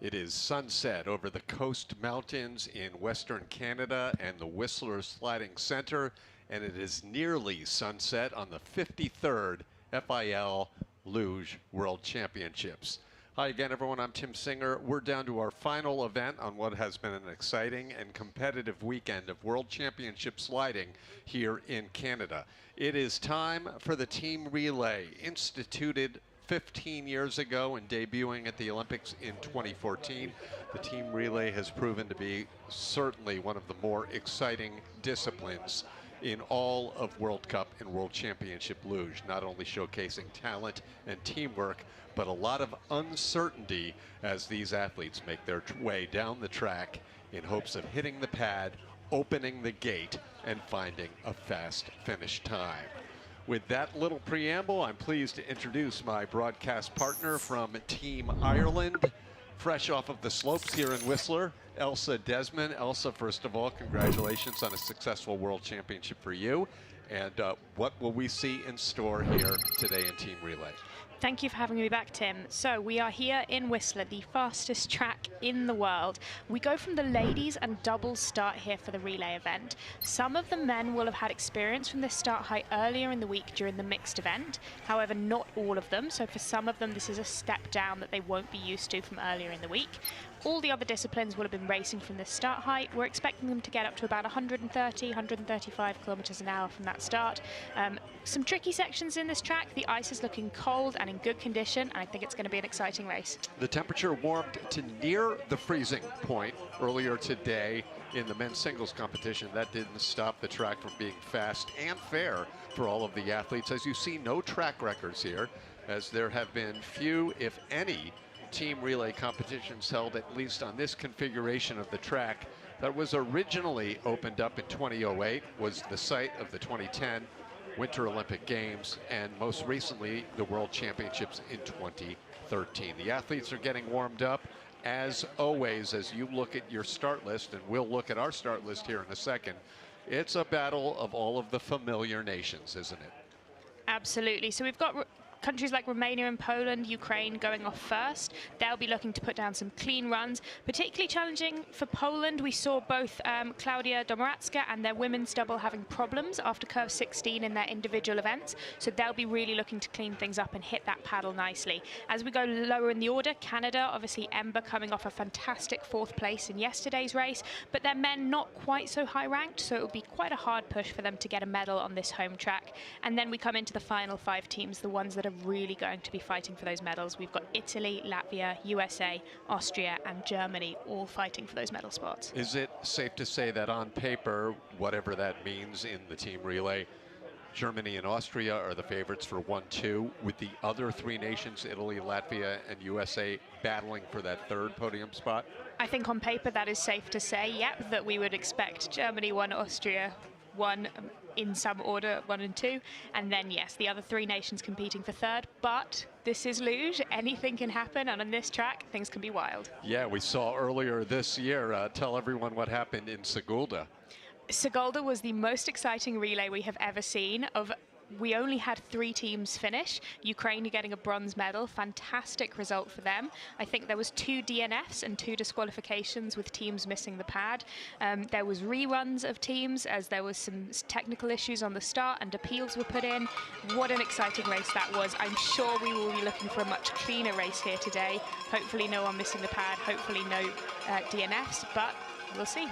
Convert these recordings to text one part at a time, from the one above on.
It is sunset over the Coast Mountains in Western Canada and the Whistler Sliding Center, and it is nearly sunset on the 53rd FIL Luge World Championships. Hi again, everyone. I'm Tim Singer. We're down to our final event on what has been an exciting and competitive weekend of World Championship sliding here in Canada. It is time for the team relay, instituted 15 years ago and debuting at the Olympics in 2014. The team relay has proven to be certainly one of the more exciting disciplines in all of World Cup and World Championship Luge, not only showcasing talent and teamwork, but a lot of uncertainty as these athletes make their way down the track in hopes of hitting the pad, opening the gate, and finding a fast finish time. With that little preamble, I'm pleased to introduce my broadcast partner from Team Ireland, fresh off of the slopes here in Whistler, Elsa Desmond. Elsa, first of all, congratulations on a successful World Championship for you. And what will we see in store here today in Team Relay? Thank you for having me back, Tim. So we are here in Whistler, the fastest track in the world. We go from the ladies and doubles start here for the relay event. Some of the men will have had experience from this start height earlier in the week during the mixed event. However, not all of them. So for some of them, this is a step down that they won't be used to from earlier in the week. All the other disciplines will have been racing from this start height. We're expecting them to get up to about 130, 135 kilometers an hour from that start. Some tricky sections in this track. The ice is looking cold and in good condition, and I think it's going to be an exciting race. The temperature warmed to near the freezing point earlier today in the men's singles competition. That didn't stop the track from being fast and fair for all of the athletes. As you see, no track records here, as there have been few, if any, team relay competitions held at least on this configuration of the track that was originally opened up in 2008, was the site of the 2010 Winter Olympic Games, and most recently the World Championships in 2013. The athletes are getting warmed up. As always, as you look at your start list, and we'll look at our start list here in a second, it's a battle of all of the familiar nations, isn't it? Absolutely. So we've got countries like Romania and Poland, Ukraine going off first. They'll be looking to put down some clean runs. Particularly challenging for Poland, we saw both Klaudia Domoracka and their women's double having problems after curve 16 in their individual events. So they'll be really looking to clean things up and hit that paddle nicely. As we go lower in the order, Canada, obviously Ember coming off a fantastic 4th place in yesterday's race, but their men not quite so high ranked, so it will be quite a hard push for them to get a medal on this home track. And then we come into the final 5 teams, the ones that are really going to be fighting for those medals. We've got Italy, Latvia, USA, Austria, and Germany all fighting for those medal spots. Is it safe to say that on paper, whatever that means in the team relay, Germany and Austria are the favorites for 1-2, with the other 3 nations, Italy, Latvia, and USA, battling for that 3rd podium spot? I think on paper that is safe to say, yep, that we would expect Germany 1, Austria 1, in some order, 1 and 2, and then yes, the other 3 nations competing for 3rd. But this is luge, anything can happen, and on this track things can be wild. Yeah, we saw earlier this year, tell everyone what happened in Sigulda. Sigulda was the most exciting relay we have ever seen. We only had 3 teams finish. Ukraine getting a bronze medal, fantastic result for them. I think there was 2 DNFs and 2 disqualifications with teams missing the pad. There was reruns of teams as there was some technical issues on the start and appeals were put in. What an exciting race that was. I'm sure we will be looking for a much cleaner race here today. Hopefully no one missing the pad, hopefully no DNFs, but we'll see.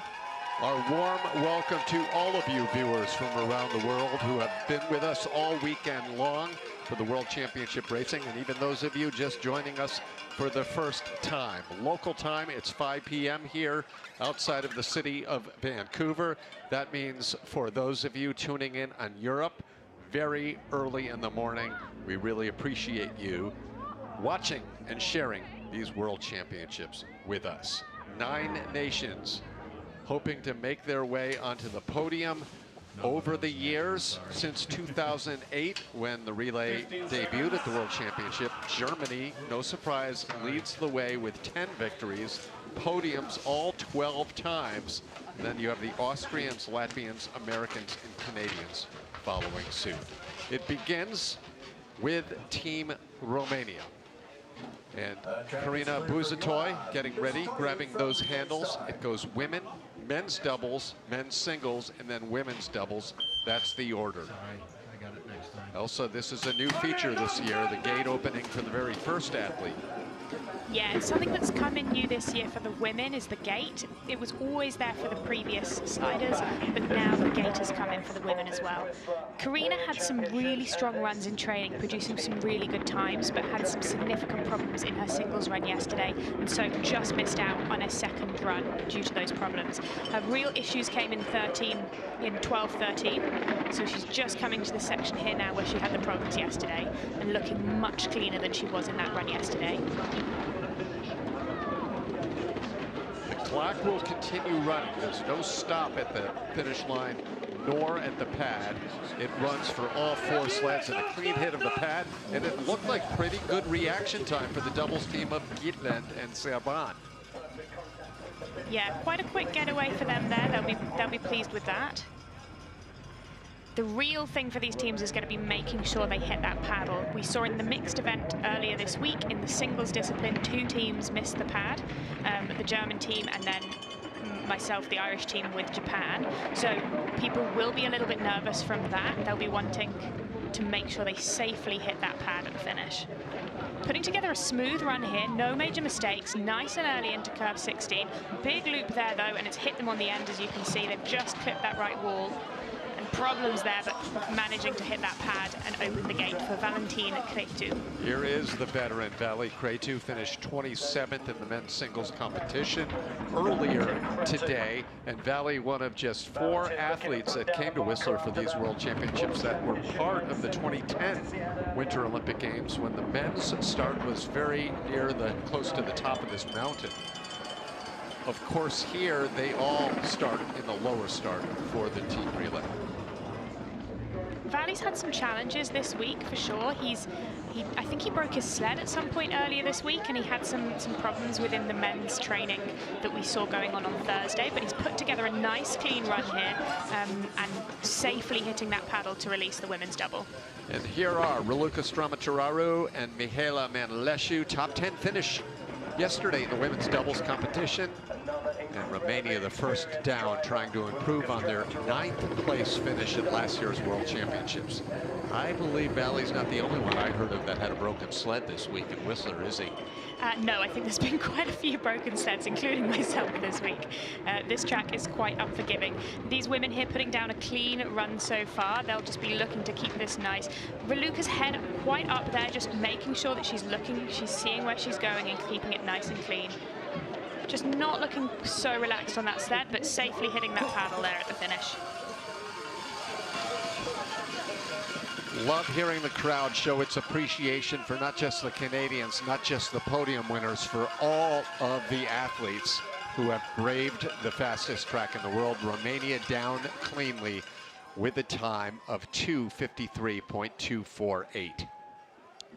Our warm welcome to all of you viewers from around the world who have been with us all weekend long. for the World Championship Racing, and even those of you just joining us for the first time. Local time, it's 5 p.m. here outside of the city of Vancouver. That means for those of you tuning in on Europe, very early in the morning. We really appreciate you watching and sharing these World Championships with us. 9 nations hoping to make their way onto the podium over the years since 2008, when the relay debuted at the World Championship. Germany, no surprise, leads the way with 10 victories, podiums all 12 times. And then you have the Austrians, Latvians, Americans, and Canadians following suit. It begins with Team Romania. And Karina Buzatoy getting ready, grabbing those handles. It goes women, men's doubles, men's singles, and then women's doubles. That's the order. I got it next time. Also, this is a new feature this year, the gate opening for the very first athlete. Yeah, and something that's come in new this year for the women is the gate. It was always there for the previous sliders, but now the gate has come in for the women as well. Karina had some really strong runs in training, producing some really good times, but had some significant problems in her singles run yesterday, and so just missed out on a second run due to those problems. Her real issues came in 12-13, so she's just coming to the section here now where she had the problems yesterday, and looking much cleaner than she was in that run yesterday. Clock will continue running. There's no stop at the finish line nor at the pad. It runs for all 4 sleds and a clean hit of the pad, and it looked like pretty good reaction time for the doubles team of Gitland and Serban. Yeah, quite a quick getaway for them there. They'll be pleased with that. The real thing for these teams is going to be making sure they hit that paddle. We saw in the mixed event earlier this week, in the singles discipline, 2 teams missed the pad, the German team and then myself, the Irish team with Japan. So people will be a little bit nervous from that. They'll be wanting to make sure they safely hit that pad at the finish. Putting together a smooth run here, no major mistakes, nice and early into curve 16. Big loop there though, and it's hit them on the end, as you can see. They've just clipped that right wall. Problems there, but managing to hit that pad and open the gate for Valentin Cretu. Here is the veteran. Vali Cretu finished 27th in the men's singles competition earlier today, and Vali, one of just 4 athletes that came to Whistler for these World Championships that were part of the 2010 Winter Olympic Games, when the men's start was very near close to the top of this mountain. Of course, here they all start in the lower start for the team relay. Vali's had some challenges this week for sure. I think he broke his sled at some point earlier this week, and he had some problems within the men's training that we saw going on Thursday, but he's put together a nice clean run here and safely hitting that paddle to release the women's double. And here are Raluca Stramatraru and Mihaela Manlescu, top 10 finish yesterday in the women's doubles competition. And Romania, the first down, trying to improve on their 9th place finish at last year's World Championships. I believe Vali's not the only one I heard of that had a broken sled this week in Whistler, is he? No, I think there's been quite a few broken sleds, including myself this week. This track is quite unforgiving. These women here putting down a clean run so far. They'll just be looking to keep this nice. Raluca's head quite up there, just making sure that she's seeing where she's going and keeping it nice and clean. Just not looking so relaxed on that sled, but safely hitting that paddle there at the finish. Love hearing the crowd show its appreciation for not just the Canadians, not just the podium winners, for all of the athletes who have braved the fastest track in the world. Romania down cleanly with a time of 2:53.248.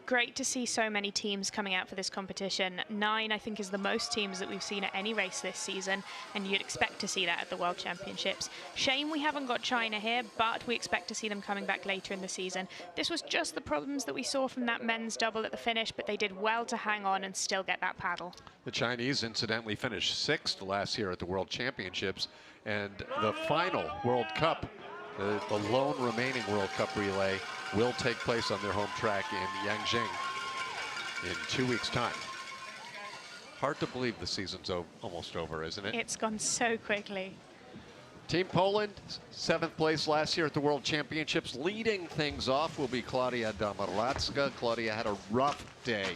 Great to see so many teams coming out for this competition. 9, I think, is the most teams that we've seen at any race this season, and you'd expect to see that at the World Championships. Shame we haven't got China here, but we expect to see them coming back later in the season. This was just the problems that we saw from that men's double at the finish, but they did well to hang on and still get that paddle. The Chinese incidentally finished 6th last year at the World Championships, and the final World Cup, the lone remaining World Cup relay, will take place on their home track in Yangjing in 2 weeks' time. Hard to believe the season's almost over, isn't it? It's gone so quickly. Team Poland, 7th place last year at the World Championships. Leading things off will be Klaudia Domaracka. Klaudia had a rough day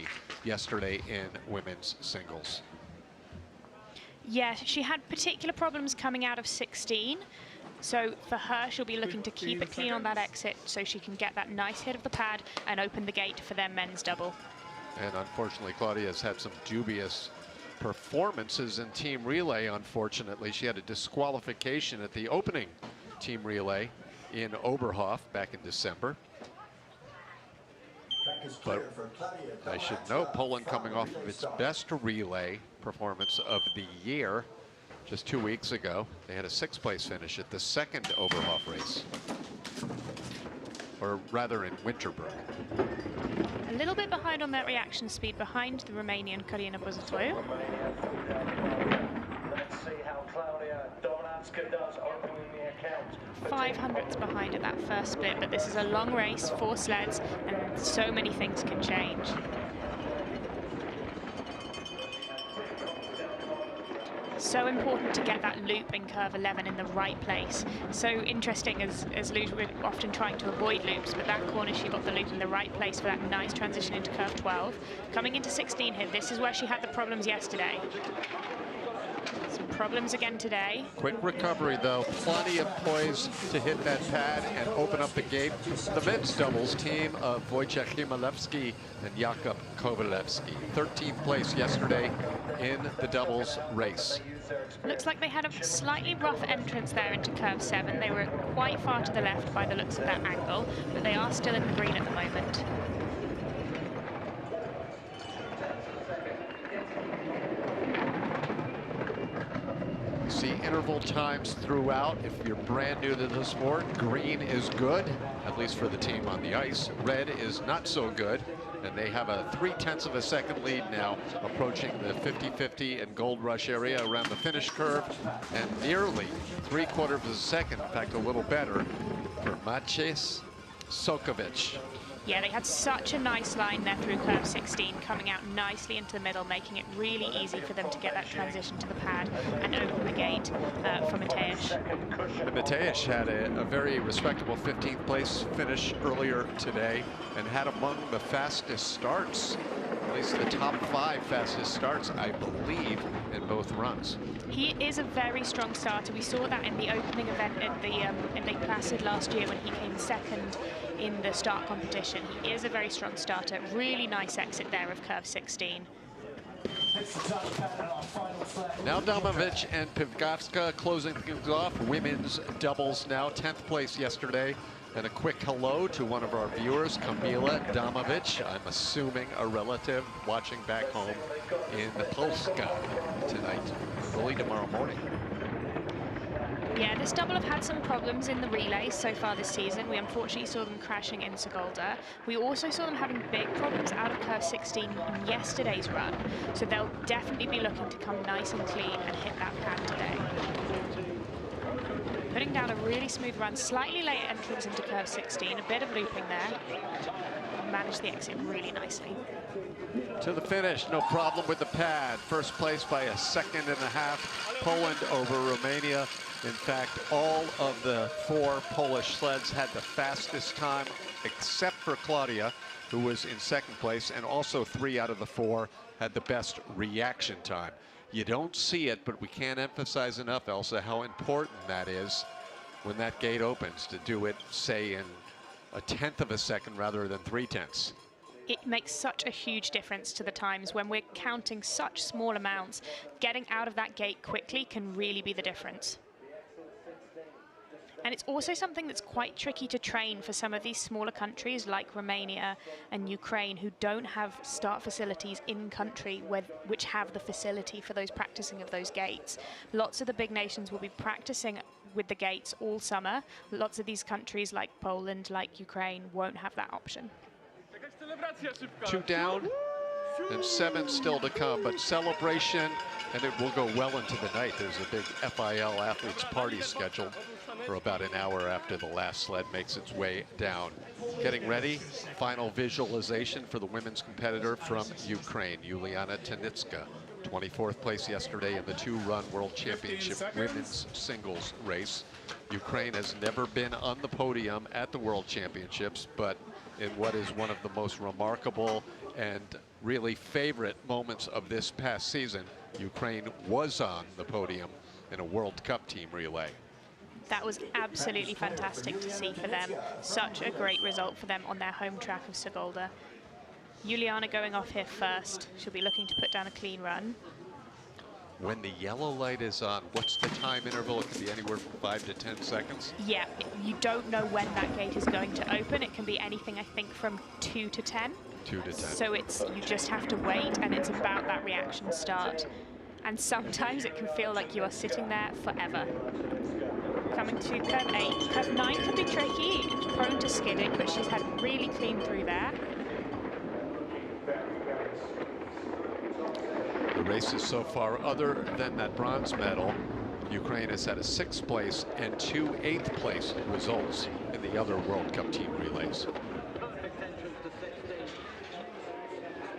yesterday in women's singles. Yeah, she had particular problems coming out of 16. So for her, she'll be looking to keep it clean on that exit so she can get that nice hit of the pad and open the gate for their men's double. And unfortunately, Klaudia has had some dubious performances in team relay. Unfortunately, she had a disqualification at the opening team relay in Oberhof back in December. But I should note, Poland coming off of its best relay performance of the year just 2 weeks ago. They had a 6th place finish at the 2nd Oberhof race, or rather in Winterberg. A little bit behind on that reaction speed, behind the Romanian Corina Buzătoiu. Let's see how Klaudia Domaracka does opening the account. 500ths behind at that first split, but this is a long race, 4 sleds, and so many things can change. So important to get that loop in curve 11 in the right place. So interesting as Luge, we're often trying to avoid loops, but that corner she got the loop in the right place for that nice transition into curve 12. Coming into 16 here, this is where she had the problems yesterday. Some problems again today. Quick recovery though, plenty of poise to hit that pad and open up the gate. The men's doubles team of Wojciech Chmielewski and Jakub Kowalewski. 13th place yesterday in the doubles race. Looks like they had a slightly rough entrance there into curve 7. They were quite far to the left by the looks of that angle, but they are still in the green at the moment. See interval times throughout. If you're brand new to the sport, green is good, at least for the team on the ice. Red is not so good, and they have a 0.3 of a second lead now, approaching the 50-50 and Gold Rush area around the finish curve, and nearly 3/4 of a second, in fact a little better, for Maciej Sokovic. Yeah, they had such a nice line there through curve 16, coming out nicely into the middle, making it really easy for them to get that transition to the pad and open the gate for Maciej. And Maciej had a very respectable 15th place finish earlier today and had among the fastest starts, at least the top 5 fastest starts, I believe, in both runs. He is a very strong starter. We saw that in the opening event at the in Lake Placid last year when he came 2nd in the start competition. He is a very strong starter. Really nice exit there of curve 16. Now Domovic and Pivgatska closing things off. Women's doubles now, 10th place yesterday. And a quick hello to one of our viewers, Kamila Domovic, I'm assuming a relative watching back home in Polska tonight, early tomorrow morning. Yeah, this double have had some problems in the relays so far this season. We unfortunately saw them crashing in Sigulda. We also saw them having big problems out of curve 16 in yesterday's run. So they'll definitely be looking to come nice and clean and hit that pad today. Putting down a really smooth run, slightly late entrance into curve 16, a bit of looping there. Managed the exit really nicely. To the finish, no problem with the pad. First place by a 1.5 Poland over Romania. In fact, all of the 4 Polish sleds had the fastest time, except for Klaudia, who was in 2nd place, and also 3 out of the 4 had the best reaction time. You don't see it, but we can't emphasize enough, Elsa, how important that is when that gate opens, to do it, say, in a 1/10 of a second rather than 3/10. It makes such a huge difference to the times when we're counting such small amounts. Getting out of that gate quickly can really be the difference. And it's also something that's quite tricky to train for some of these smaller countries like Romania and Ukraine, who don't have start facilities in country which have the facility for those practicing of those gates. Lots of the big nations will be practicing with the gates all summer. Lots of these countries like Poland, like Ukraine, won't have that option. 2 down and 7 still to come, but celebration, and it will go well into the night. There's a big FIL athletes party scheduled for about an hour after the last sled makes its way down. Getting ready, final visualization for the women's competitor from Ukraine, Yuliana Tenitska. 24th place yesterday in the 2-run World Championship women's singles race. Ukraine has never been on the podium at the World Championships, but in what is one of the most remarkable and really favorite moments of this past season, Ukraine was on the podium in a World Cup team relay. That was absolutely fantastic to see for them. Such a great result for them on their home track of Sigulda. Juliana going off here first. She'll be looking to put down a clean run. When the yellow light is on, what's the time interval? It can be anywhere from 5 to 10 seconds. Yeah, you don't know when that gate is going to open. It can be anything, I think, from 2 to 10. 2 to 10. So you just have to wait, and it's about that reaction start. And sometimes it can feel like you are sitting there forever. Coming to curve 8. Curve 9 can be tricky, prone to skidding, but she's had really clean through there. The races so far, other than that bronze medal, Ukraine has had a 6th place and 2 8th place results in the other World Cup team relays.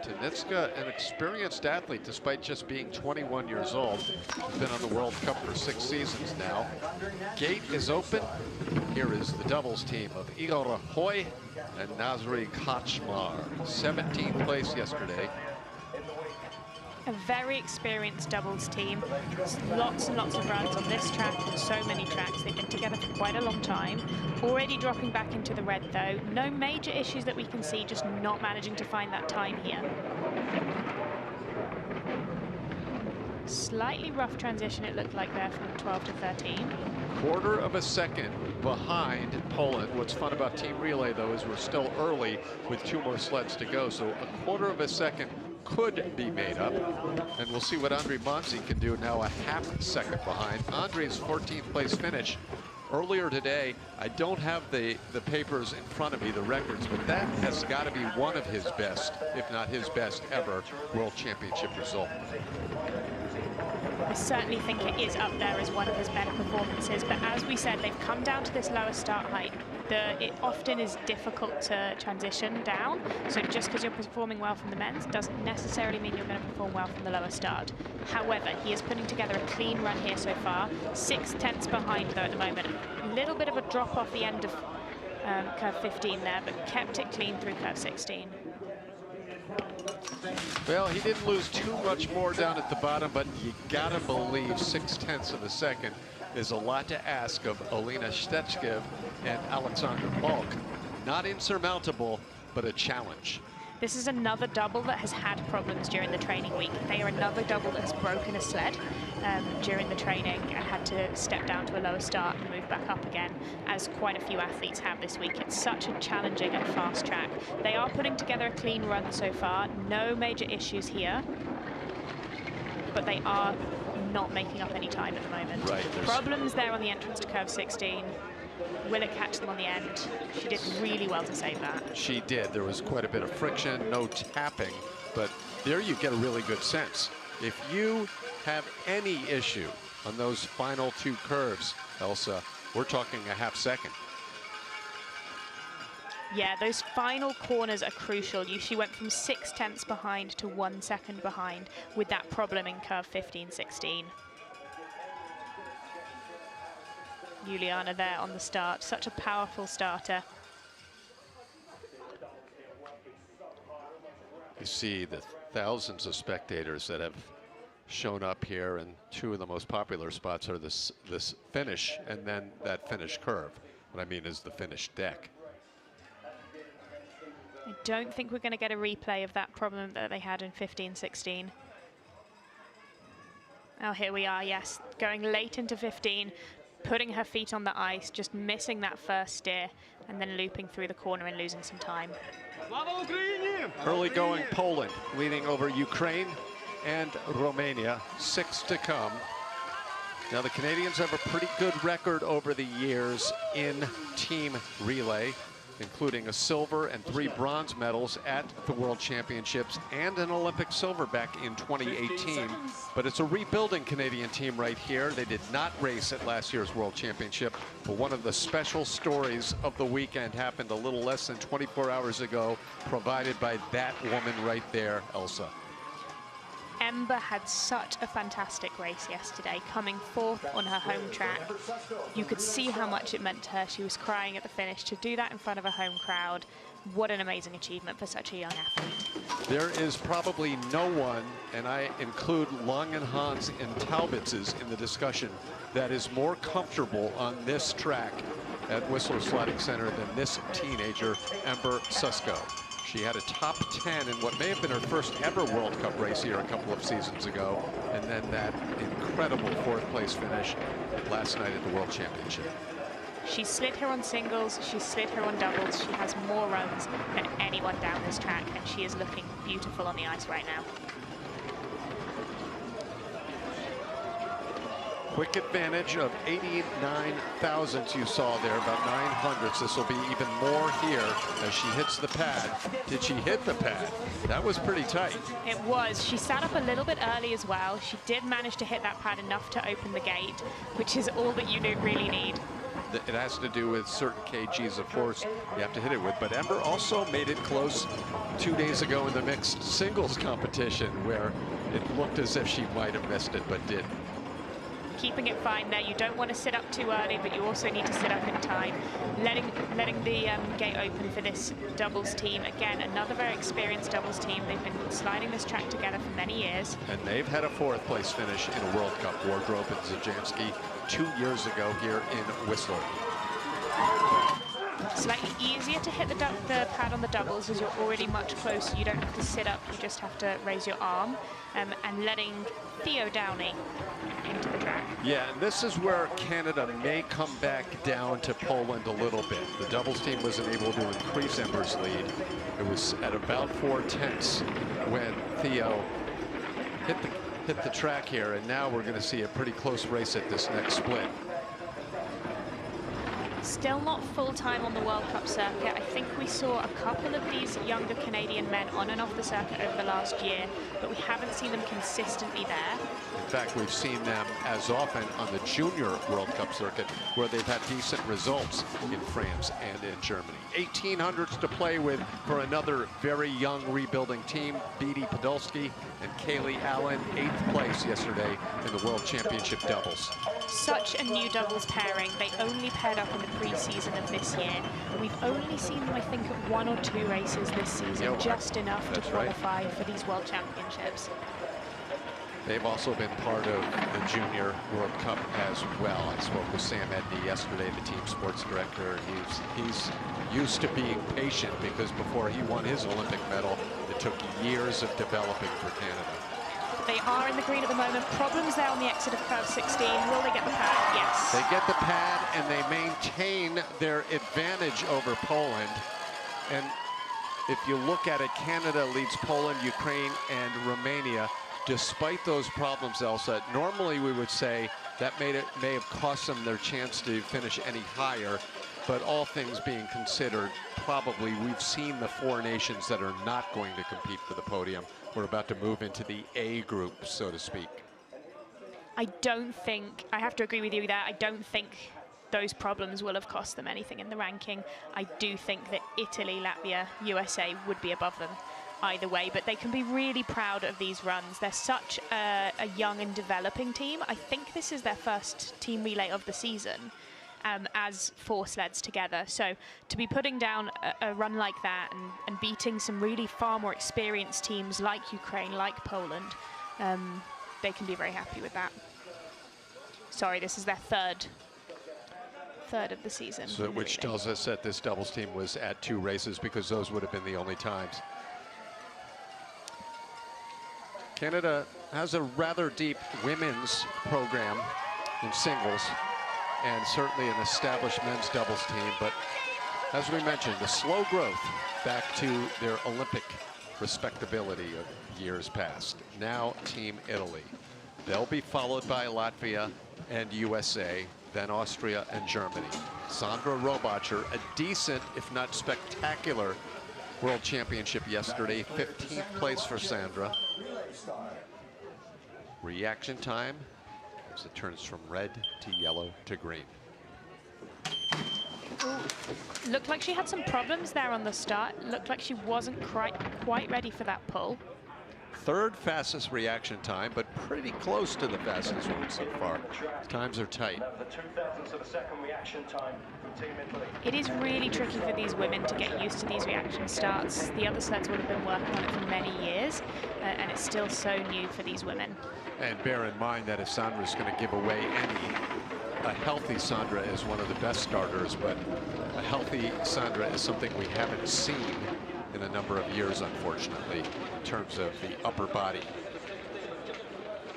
Tanitska, an experienced athlete despite just being 21 years old. She's been on the World Cup for 6 seasons now. Gate is open. Here is the doubles team of Igor Hoy and Nazri Kaczmar. 17th place yesterday. A very experienced doubles team. Lots and lots of runs on this track and so many tracks. They've been together for quite a long time. Already dropping back into the red though. No major issues that we can see, just not managing to find that time here. Slightly rough transition it looked like there from 12 to 13. Quarter of a second behind Poland. What's fun about team relay though is we're still early with 2 more sleds to go. So a quarter of a second could be made up, and we'll see what Andre Monzi can do now, a half second behind. Andre's 14th place finish earlier today. I don't have the papers in front of me, the records, but that has got to be one of his best, if not his best ever, World Championship result. I certainly think it is up there as one of his better performances, but as we said, they've come down to this lower start height. It often is difficult to transition down, so just because you're performing well from the men's doesn't necessarily mean you're going to perform well from the lower start. However, he is putting together a clean run here so far. 6/10 behind though at the moment. A little bit of a drop off the end of curve 15 there, but kept it clean through curve 16. Well, he didn't lose too much more down at the bottom, but you gotta believe 6/10 of a second is a lot to ask of Alina Stetskiv and Alexander Balk. Not insurmountable, but a challenge. This is another double that has had problems during the training week. They are another double that has broken a sled during the training and had to step down to a lower start and move back up again, as quite a few athletes have this week. It's such a challenging and fast track. They are putting together a clean run so far. No major issues here, but they are not making up any time at the moment. Right, problems there on the entrance to curve 16. Will it catch them on the end? She did really well to save that. She did. There was quite a bit of friction, no tapping, but there you get a really good sense. If you have any issue on those final 2 curves, Elsa, we're talking a half second. Yeah, those final corners are crucial. She went from 6/10 behind to 1 second behind with that problem in curve 15-16. Juliana there on the start, such a powerful starter. You see the thousands of spectators that have shown up here, and 2 of the most popular spots are this finish and then that finish curve. What I mean is the finish deck. I don't think we're going to get a replay of that problem that they had in 15-16. Oh, here we are, yes, going late into 15. Putting her feet on the ice, just missing that first steer, and then looping through the corner and losing some time. Early going Poland, leading over Ukraine and Romania. 6 to come. Now the Canadians have a pretty good record over the years in team relay, including a silver and 3 bronze medals at the World Championships and an Olympic silver back in 2018. But it's a rebuilding Canadian team right here. They did not race at last year's World Championship, but one of the special stories of the weekend happened a little less than 24 hours ago, provided by that woman right there, Elsa. Ember had such a fantastic race yesterday, coming fourth on her home track. You could see how much it meant to her. She was crying at the finish. To do that in front of a home crowd, what an amazing achievement for such a young athlete. There is probably no one, and I include Langenhans and Talbotz's in the discussion, that is more comfortable on this track at Whistler Sliding Center than this teenager, Ember Susko. She had a top 10 in what may have been her first ever World Cup race here a couple of seasons ago, and then that incredible fourth place finish last night at the World Championship. She slid her on singles, she slid her on doubles. She has more runs than anyone down this track, and she is looking beautiful on the ice right now. Quick advantage of 89 thousandths you saw there, about 900ths. This will be even more here as she hits the pad. Did she hit the pad? That was pretty tight. It was. She sat up a little bit early as well. She did manage to hit that pad enough to open the gate, which is all that you really need. It has to do with certain kgs of force you have to hit it with. But Ember also made it close 2 days ago in the mixed singles competition, where it looked as if she might have missed it, but didn't. Keeping it fine there. You don't want to sit up too early, but you also need to sit up in time. Letting the gate open for this doubles team. Again, another very experienced doubles team. They've been sliding this track together for many years. And they've had a fourth place finish in a World Cup. Wardrobe and Zajanski 2 years ago here in Whistler. Slightly easier to hit the pad on the doubles as you're already much closer. You don't have to sit up, you just have to raise your arm. And letting Theo Downey into the track. Yeah, and this is where Canada may come back down to Poland a little bit. The doubles team wasn't able to increase Ember's lead. It was at about 4/10 when Theo hit the track here, and now we're going to see a pretty close race at this next split. Still not full time on the World Cup circuit. I think we saw a couple of these younger Canadian men on and off the circuit over the last year, but we haven't seen them consistently there. In fact, we've seen them as often on the Junior World Cup circuit, where they've had decent results in France and in Germany. 1800s to play with for another very young rebuilding team, Beatty Podolsky and Kaylee Allen, 8th place yesterday in the World Championship doubles. Such a new doubles pairing. They only paired up in the pre-season of this year. We've only seen them, I think, at 1 or 2 races this season, just enough to qualify for these World Championships. They've also been part of the Junior World Cup as well. I spoke with Sam Edney yesterday, the team sports director. He's used to being patient, because before he won his Olympic medal, it took years of developing for Canada. They are in the green at the moment. Problems there on the exit of curve 16. Will they get the pad? Yes. They get the pad, and they maintain their advantage over Poland. And if you look at it, Canada leads Poland, Ukraine, and Romania. Despite those problems, Elsa, normally we would say that may have cost them their chance to finish any higher. But all things being considered, probably we've seen the 4 nations that are not going to compete for the podium. We're about to move into the A group, so to speak. I have to agree with you there. I don't think those problems will have cost them anything in the ranking. I do think that Italy, Latvia, USA would be above them either way, but they can be really proud of these runs. They're such a young and developing team. I think this is their first team relay of the season. As 4 sleds together. So to be putting down a run like that and beating some really far more experienced teams like Ukraine, like Poland, they can be very happy with that. Sorry, this is their third of the season. So, which tells us that this doubles team was at 2 races, because those would have been the only times. Canada has a rather deep women's program in singles, and certainly an established men's doubles team. But as we mentioned, the slow growth back to their Olympic respectability of years past. Now Team Italy. They'll be followed by Latvia and USA, then Austria and Germany. Sandra Robacher, a decent, if not spectacular, World Championship yesterday. 15th place for Sandra. Reaction time as it turns from red to yellow to green. Ooh. Looked like she had some problems there on the start. Looked like she wasn't quite ready for that pull. third fastest reaction time, but pretty close to the fastest one so far. Times are tight. The 2,000th of a second reaction time from Team Italy. It is really tricky for these women to get used to these reaction starts. The other sleds would have been working on it for many years, and it's still so new for these women. And bear in mind that if Sandra's going to give away any, a healthy Sandra is one of the best starters, but a healthy Sandra is something we haven't seen in a number of years, unfortunately, in terms of the upper body.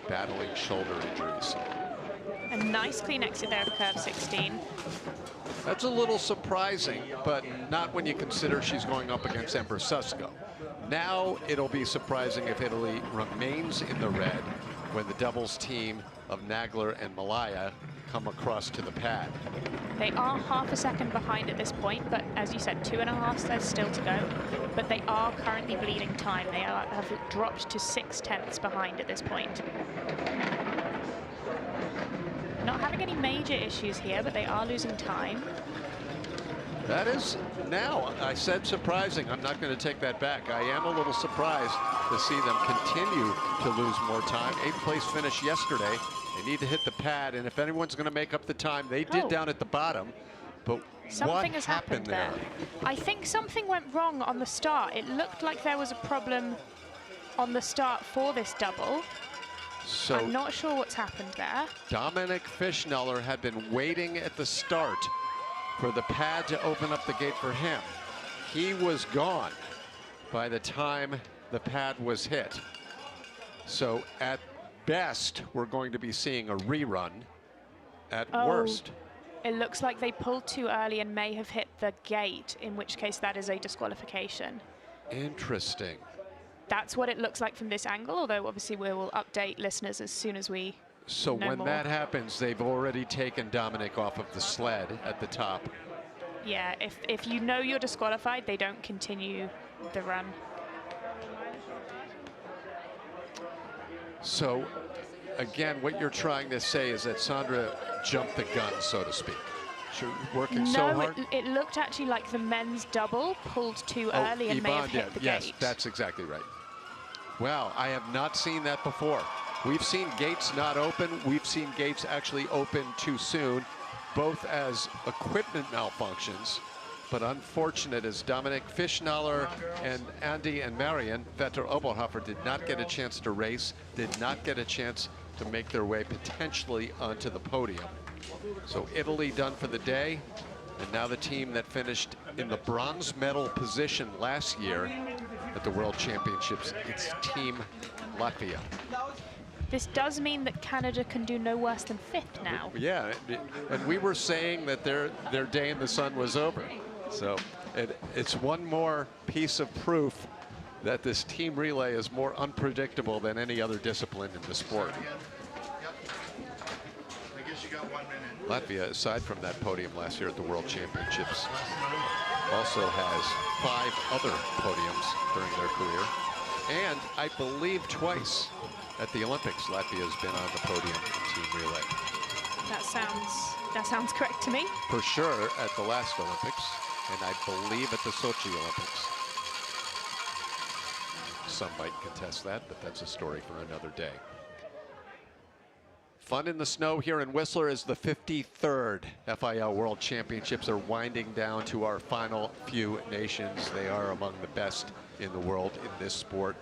Battling shoulder injuries. A nice clean exit there of curve 16. That's a little surprising, but not when you consider she's going up against Ember Susko. Now it'll be surprising if Italy remains in the red when the doubles team of Nagler and Malaya come across to the pad. They are half a second behind at this point, but as you said, 2.5 sleds still to go. But they are currently bleeding time. They have dropped to 6/10 behind at this point. Not having any major issues here, but they are losing time. That is now, I said surprising. I'm not going to take that back. I am a little surprised to see them continue to lose more time. 8th place finish yesterday. They need to hit the pad, and if anyone's going to make up the time, they did down at the bottom. But Something what has happened there? I think something went wrong on the start. It looked like there was a problem on the start for this double. So I'm not sure what's happened there. Dominic Fischneller had been waiting at the start for the pad to open up the gate for him. He was gone by the time the pad was hit. So at best, we're going to be seeing a rerun. At worst. It looks like they pulled too early and may have hit the gate, in which case that is a disqualification. Interesting. That's what it looks like from this angle, although obviously we will update listeners as soon as we So know when more. that happens, they've already taken Dominic off of the sled at the top. Yeah, if you know you're disqualified, they don't continue the run. So again, what you're trying to say is that Sandra jumped the gun, so to speak. She was working so hard. No, it looked actually like the men's double pulled too early and may have hit the yes, gate. that's exactly right. Wow, I have not seen that before. We've seen gates not open. We've seen gates actually open too soon, both as equipment malfunctions, but unfortunate as Dominic Fischneller and Andy and Marion Vetter Oberhofer did not get a chance to race, did not get a chance to make their way potentially onto the podium. So Italy done for the day, and now the team that finished in the bronze medal position last year at the World Championships, it's Team Latvia. This does mean that Canada can do no worse than 5th now. Yeah, and we were saying that their day in the sun was over. So it's one more piece of proof that this team relay is more unpredictable than any other discipline in the sport. I guess you got 1 minute. Latvia, aside from that podium last year at the World Championships, also has 5 other podiums during their career. And I believe twice at the Olympics, Latvia has been on the podium in team relay. That sounds correct to me. For sure at the last Olympics, and I believe at the Sochi Olympics. Some might contest that, but that's a story for another day. Fun in the snow here in Whistler as the 53rd FIL World Championships are winding down to our final few nations. They are among the best in the world in this sport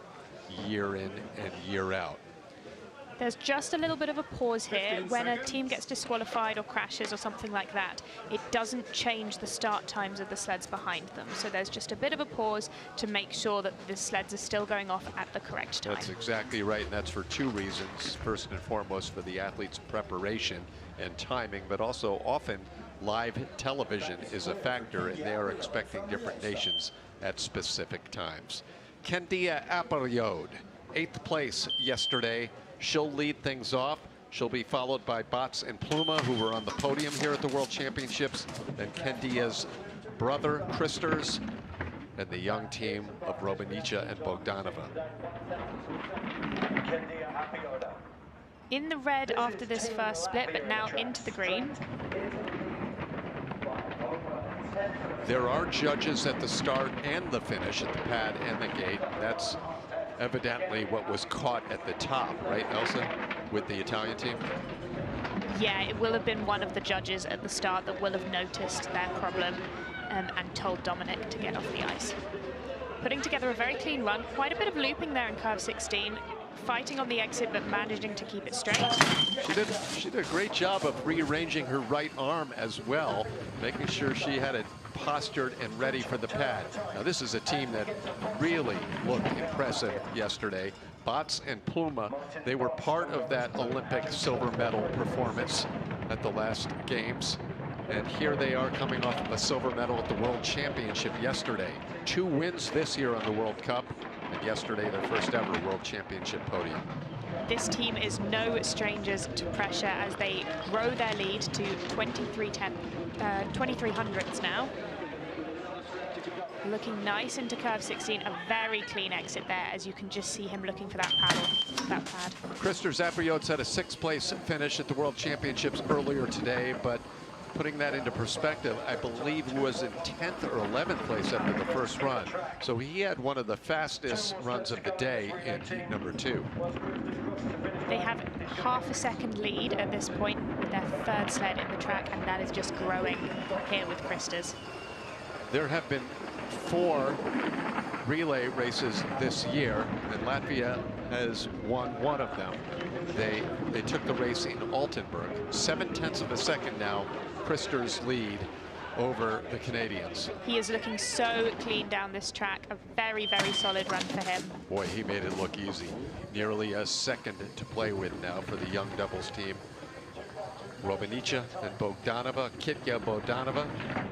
year in and year out. There's just a little bit of a pause here. When a team gets disqualified or crashes or something like that, it doesn't change the start times of the sleds behind them. So there's just a bit of a pause to make sure that the sleds are still going off at the correct time. That's exactly right, and that's for 2 reasons. First and foremost, for the athletes' preparation and timing, but also often live television is a factor, and they are expecting different nations at specific times. Kendia Apariode, 8th place yesterday. She'll lead things off. She'll be followed by Bots and Pluma, who were on the podium here at the World Championships. Then Kendia's brother, Christers, and the young team of Romanica and Bogdanova. In the red after this first split, but now into the green. There are judges at the start and the finish, at the pad and the gate. That's evidently what was caught at the top, right, Elsa, with the Italian team? Yeah, it will have been one of the judges at the start that will have noticed their problem and told Dominic to get off the ice. Putting together a very clean run, quite a bit of looping there in curve 16, fighting on the exit but managing to keep it straight. She did a great job of rearranging her right arm as well, making sure she had it postured and ready for the pad. Now this is a team that really looked impressive yesterday. Bots and Pluma, they were part of that Olympic silver medal performance at the last games. And here they are coming off of a silver medal at the World Championship yesterday. 2 wins this year on the World Cup, and yesterday their first ever World Championship podium. This team is no strangers to pressure as they grow their lead to 2300s now. Looking nice into curve 16, a very clean exit there, as you can just see him looking for that paddle, that pad. Krister Zapriots had a 6th place finish at the World Championships earlier today, but putting that into perspective, I believe he was in 10th or 11th place after the first run. So he had one of the fastest runs of the day in heat number 2. They have half a second lead at this point with their 3rd sled in the track, and that is just growing here with Krister's. There have been 4 relay races this year, and Latvia has won 1 of them. They took the race in Altenburg. 7/10 of a second now, Krister's lead over the Canadians. He is looking so clean down this track. A very, very solid run for him. Boy, he made it look easy. Nearly a second to play with now for the young doubles team. Robanica and Bogdanova, Kitya Bogdanova,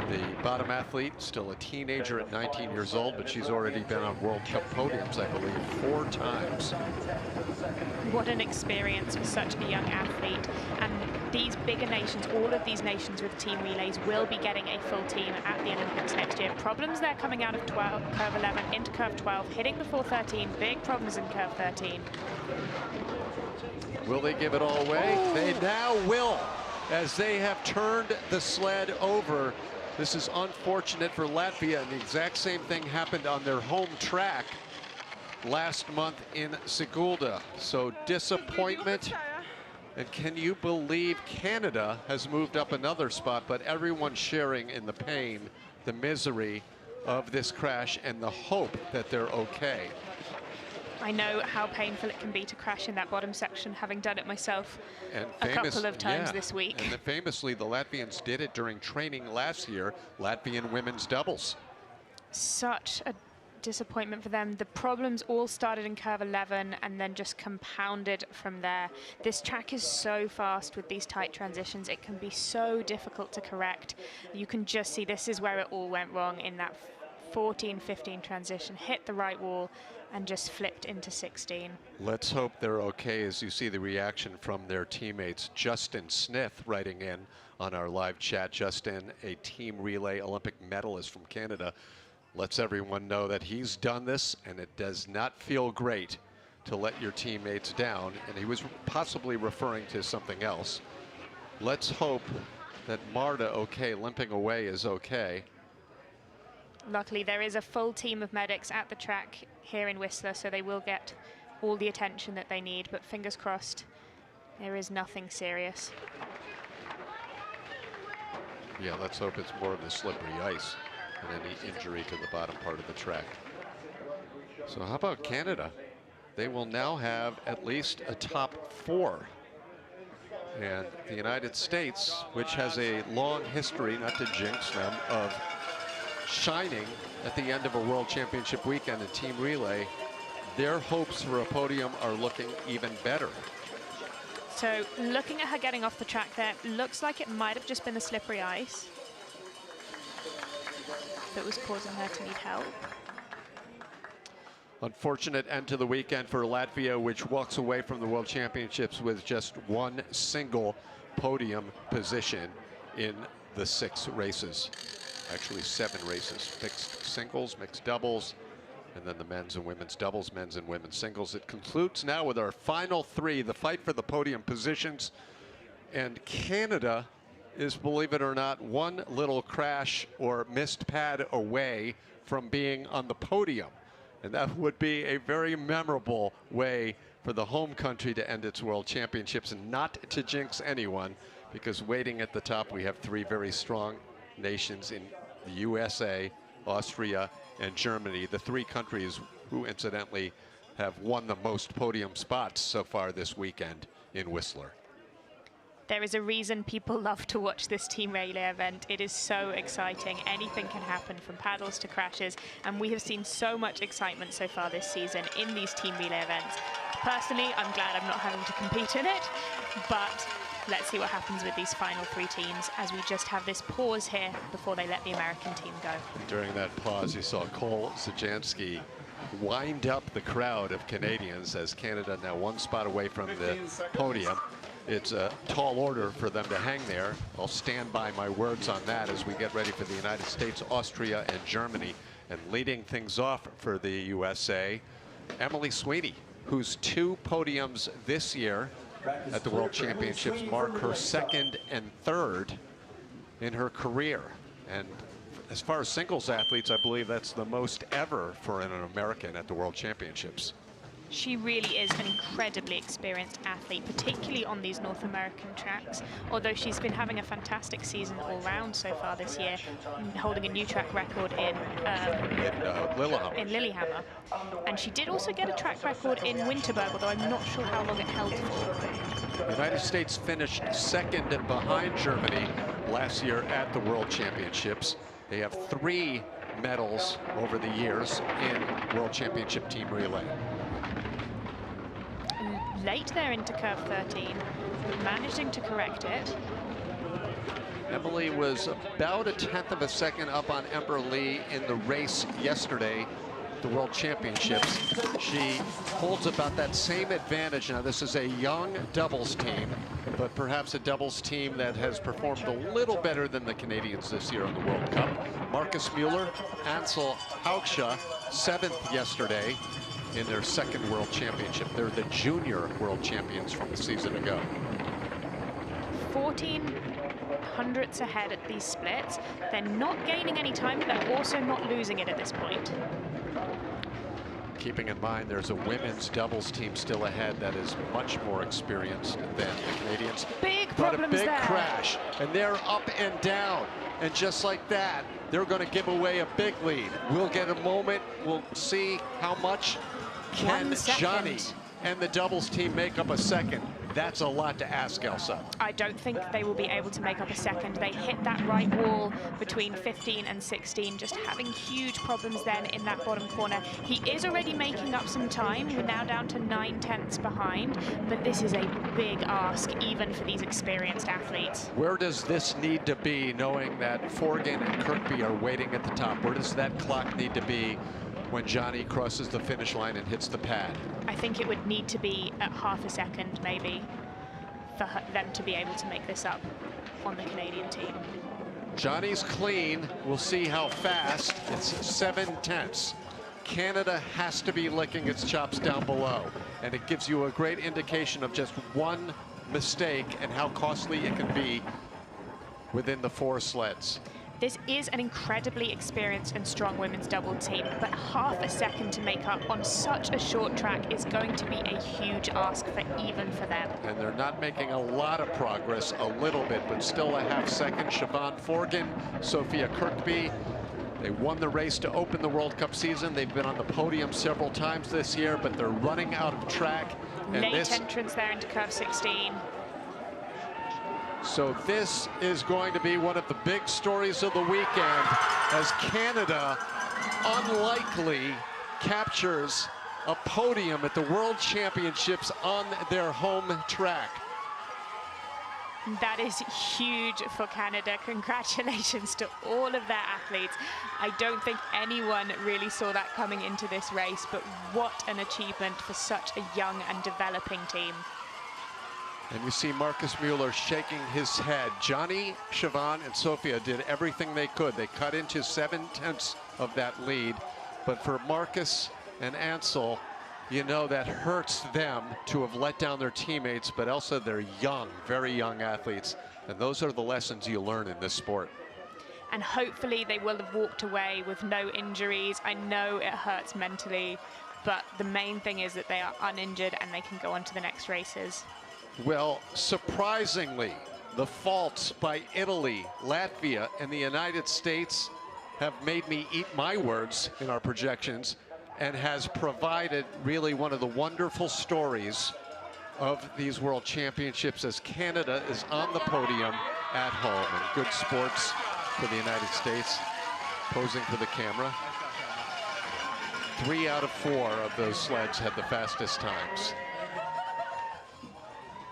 the bottom athlete, still a teenager at 19 years old, but she's already been on World Cup podiums, I believe, 4 times. What an experience for such a young athlete. And these bigger nations, all of these nations with team relays, will be getting a full team at the Olympics next year. Problems there coming out of curve 11 into curve 12, hitting the 413, big problems in curve 13. Will they give it all away? They now will, as they have turned the sled over. This is unfortunate for Latvia, and the exact same thing happened on their home track last month in Sigulda. So disappointment. And can you believe Canada has moved up another spot, but everyone's sharing in the pain, the misery of this crash, and the hope that they're okay. I know how painful it can be to crash in that bottom section, having done it myself and a couple of times this week. And famously, the Latvians did it during training last year, Latvian women's doubles. Such a disappointment for them. The problems all started in curve 11 and then just compounded from there. This track is so fast with these tight transitions. It can be so difficult to correct. You can just see this is where it all went wrong in that 14-15 transition. Hit the right wall and just flipped into 16. Let's hope they're okay, as you see the reaction from their teammates. Justin Smith writing in on our live chat. Justin, a team relay Olympic medalist from Canada, lets everyone know that he's done this and it does not feel great to let your teammates down. And he was possibly referring to something else. Let's hope that Marta, okay, limping away, is okay. Luckily, there is a full team of medics at the track here in Whistler, so they will get all the attention that they need, but fingers crossed, there is nothing serious. Yeah, let's hope it's more of the slippery ice than any injury to the bottom part of the track. So how about Canada? They will now have at least a top 4. And the United States, which has a long history, not to jinx them, of shining at the end of a World Championship weekend in team relay, their hopes for a podium are looking even better. So looking at her getting off the track there, looks like it might have just been the slippery ice that was causing her to need help. Unfortunate end to the weekend for Latvia, which walks away from the World Championships with just 1 single podium position in the 6 races. Actually 7 races, mixed singles, mixed doubles, and then the men's and women's doubles, men's and women's singles. It concludes now with our final 3, the fight for the podium positions. And Canada is, believe it or not, 1 little crash or missed pad away from being on the podium. And that would be a very memorable way for the home country to end its World Championships, and not to jinx anyone, because waiting at the top we have three very strong nations in the USA, Austria, and Germany, the three countries who incidentally have won the most podium spots so far this weekend in Whistler. There is a reason people love to watch this team relay event. It is so exciting. Anything can happen, from paddles to crashes, and we have seen so much excitement so far this season in these team relay events. Personally, I'm glad I'm not having to compete in it, but let's see what happens with these final three teams as we just have this pause here before they let the American team go. During that pause, you saw Cole Zajanski wind up the crowd of Canadians, as Canada now one spot away from the podium. It's a tall order for them to hang there. I'll stand by my words on that as we get ready for the United States, Austria, and Germany. And leading things off for the USA, Emily Sweeney, whose 2 podiums this year at the World Championships mark her 2nd and 3rd in her career. And as far as singles athletes, I believe that's the most ever for an American at the World Championships. She really is an incredibly experienced athlete, particularly on these North American tracks, although she's been having a fantastic season all round so far this year, holding a new track record in Lillehammer. And she did also get a track record in Winterberg, although I'm not sure how long it held for. The United States finished 2nd behind Germany last year at the World Championships. They have 3 medals over the years in World Championship team relay. Late there into curve 13, managing to correct it. Emily was about a 1/10 of a second up on Ember Lee in the race yesterday, the World Championships. She holds about that same advantage. Now, this is a young doubles team, but perhaps a doubles team that has performed a little better than the Canadians this year in the World Cup. Marcus Mueller, Ansel Hauksha, 7th yesterday in their 2nd World Championship. They're the junior world champions from a season ago. 14 hundredths ahead at these splits. They're not gaining any time, but they're also not losing it at this point. Keeping in mind there's a women's doubles team still ahead that is much more experienced than the Canadians. Big but problems a big there. Crash, and they're up and down. And just like that, they're going to give away a big lead. We'll get a moment. We'll see how much can Johnny and the doubles team make up a second. That's a lot to ask, Elsa. I don't think they will be able to make up a second. They hit that right wall between 15 and 16, just having huge problems then in that bottom corner. He is already making up some time. We're now down to 9/10 behind, but this is a big ask even for these experienced athletes. Where does this need to be, knowing that Forgan and Kirkby are waiting at the top? Where does that clock need to be when Johnny crosses the finish line and hits the pad? I think it would need to be at half a second maybe for them to be able to make this up on the Canadian team. Johnny's clean. We'll see how fast. It's 7/10. Canada has to be licking its chops down below, and it gives you a great indication of just one mistake and how costly it can be within the 4 sleds. This is an incredibly experienced and strong women's double team, but half a second to make up on such a short track is going to be a huge ask for even for them. And they're not making a lot of progress, a little bit, but still a half second. Siobhan Forgan, Sophia Kirkby, they won the race to open the World Cup season. They've been on the podium several times this year, but they're running out of track. And late entrance there into curve 16. So this is going to be one of the big stories of the weekend, as Canada unlikely captures a podium at the World Championships on their home track. That is huge for Canada. Congratulations to all of their athletes. I don't think anyone really saw that coming into this race, but what an achievement for such a young and developing team. And you see Marcus Mueller shaking his head. Johnny, Siobhan, and Sophia did everything they could. They cut into 7/10 of that lead. But for Marcus and Ansel, you know that hurts them to have let down their teammates, but also they're young, very young athletes. And those are the lessons you learn in this sport. and hopefully they will have walked away with no injuries. I know it hurts mentally, but the main thing is that they are uninjured and they can go on to the next races. Well, surprisingly, the faults by Italy, Latvia, and the United States have made me eat my words in our projections, and has provided really one of the wonderful stories of these World Championships, as Canada is on the podium at home. And good sports for the United States, posing for the camera. 3 out of 4 of those sleds had the fastest times.